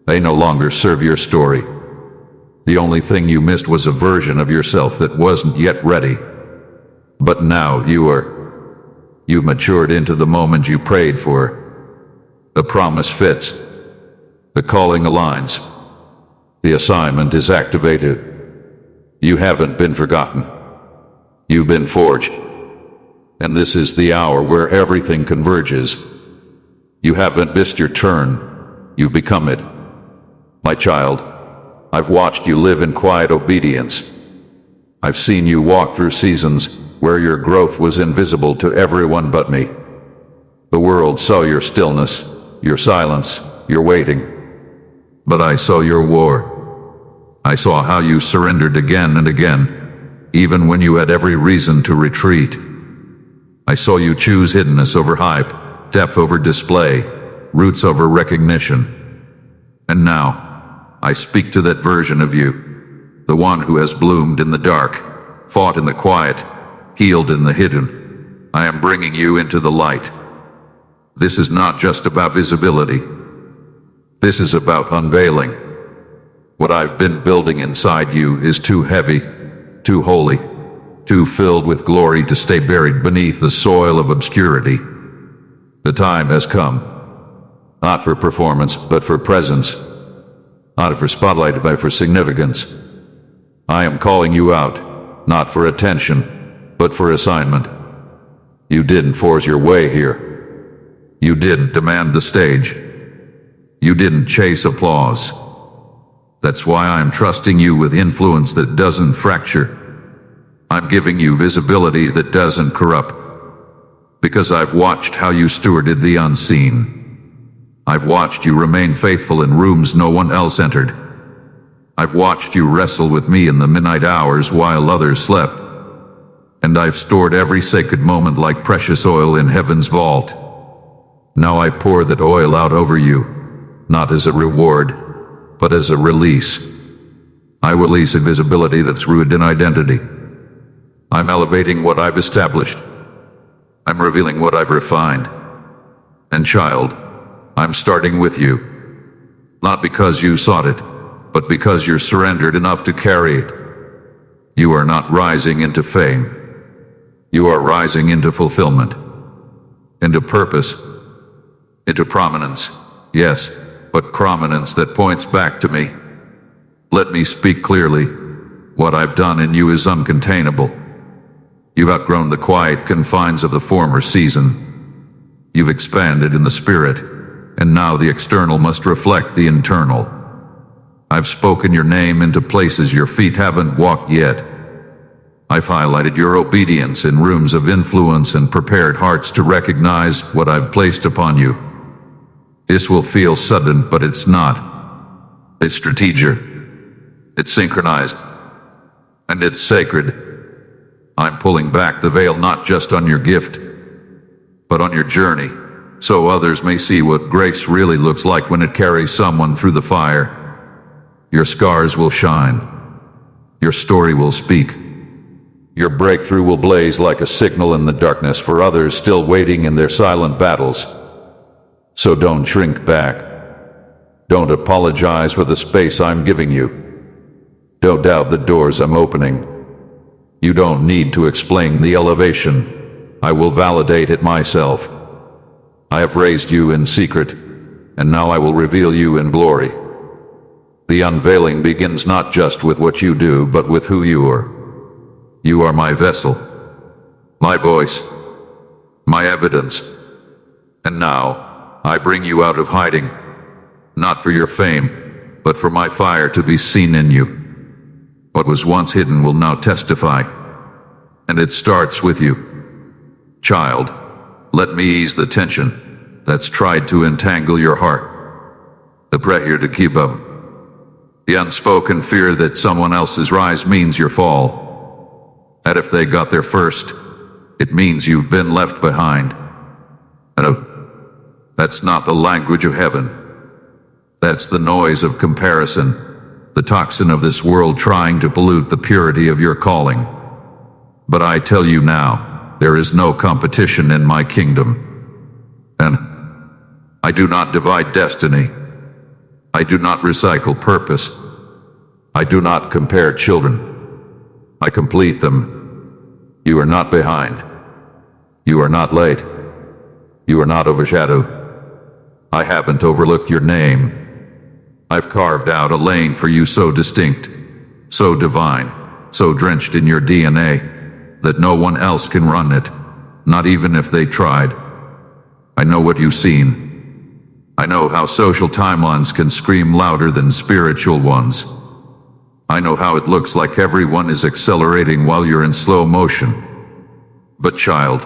They no longer serve your story. The only thing you missed was a version of yourself that wasn't yet ready. But now you've matured into the moment you prayed for. The promise fits. The calling aligns. The assignment is activated. You haven't been forgotten. You've been forged. And this is the hour where everything converges. You haven't missed your turn. You've become it. My child, I've watched you live in quiet obedience. I've seen you walk through seasons where your growth was invisible to everyone but me. The world saw your stillness, your silence, your waiting. But I saw your war. I saw how you surrendered again and again, even when you had every reason to retreat. I saw you choose hiddenness over hype, depth over display, roots over recognition. And now, I speak to that version of you, the one who has bloomed in the dark, fought in the quiet, healed in the hidden. I am bringing you into the light. This is not just about visibility. This is about unveiling. What I've been building inside you is too heavy, too holy, too filled with glory to stay buried beneath the soil of obscurity. The time has come, not for performance, but for presence, not for spotlight, but for significance. I am calling you out, not for attention, but for assignment. You didn't force your way here. You didn't demand the stage. You didn't chase applause. That's why I'm trusting you with influence that doesn't fracture. I'm giving you visibility that doesn't corrupt. Because I've watched how you stewarded the unseen. I've watched you remain faithful in rooms no one else entered. I've watched you wrestle with me in the midnight hours while others slept. And I've stored every sacred moment like precious oil in heaven's vault. Now I pour that oil out over you, not as a reward, but as a release. I release a visibility that's rooted in identity. I'm elevating what I've established. I'm revealing what I've refined. And child, I'm starting with you. Not because you sought it, but because you're surrendered enough to carry it. You are not rising into fame. You are rising into fulfillment, into purpose, into prominence. Yes, but prominence that points back to me. Let me speak clearly. What I've done in you is uncontainable. You've outgrown the quiet confines of the former season. You've expanded in the spirit, and now the external must reflect the internal. I've spoken your name into places your feet haven't walked yet. I've highlighted your obedience in rooms of influence and prepared hearts to recognize what I've placed upon you. This will feel sudden, but it's not. It's strategic. It's synchronized. And it's sacred. I'm pulling back the veil not just on your gift, but on your journey, so others may see what grace really looks like when it carries someone through the fire. Your scars will shine. Your story will speak. Your breakthrough will blaze like a signal in the darkness for others still waiting in their silent battles. So don't shrink back. Don't apologize for the space I'm giving you. Don't doubt the doors I'm opening. You don't need to explain the elevation. I will validate it myself. I have raised you in secret, and now I will reveal you in glory. The unveiling begins not just with what you do, but with who you are. You are my vessel, my voice, my evidence. And now, I bring you out of hiding, not for your fame, but for my fire to be seen in you. What was once hidden will now testify, and it starts with you. Child, let me ease the tension that's tried to entangle your heart. The pressure to keep up. The unspoken fear that someone else's rise means your fall. And if they got there first, it means you've been left behind. And that's not the language of heaven. That's the noise of comparison. The toxin of this world trying to pollute the purity of your calling. But I tell you now, there is no competition in my kingdom. And I do not divide destiny. I do not recycle purpose. I do not compare children. I complete them. You are not behind. You are not late. You are not overshadowed. I haven't overlooked your name. I've carved out a lane for you so distinct, so divine, so drenched in your DNA, that no one else can run it, not even if they tried. I know what you've seen. I know how social timelines can scream louder than spiritual ones. I know how it looks like everyone is accelerating while you're in slow motion. But child,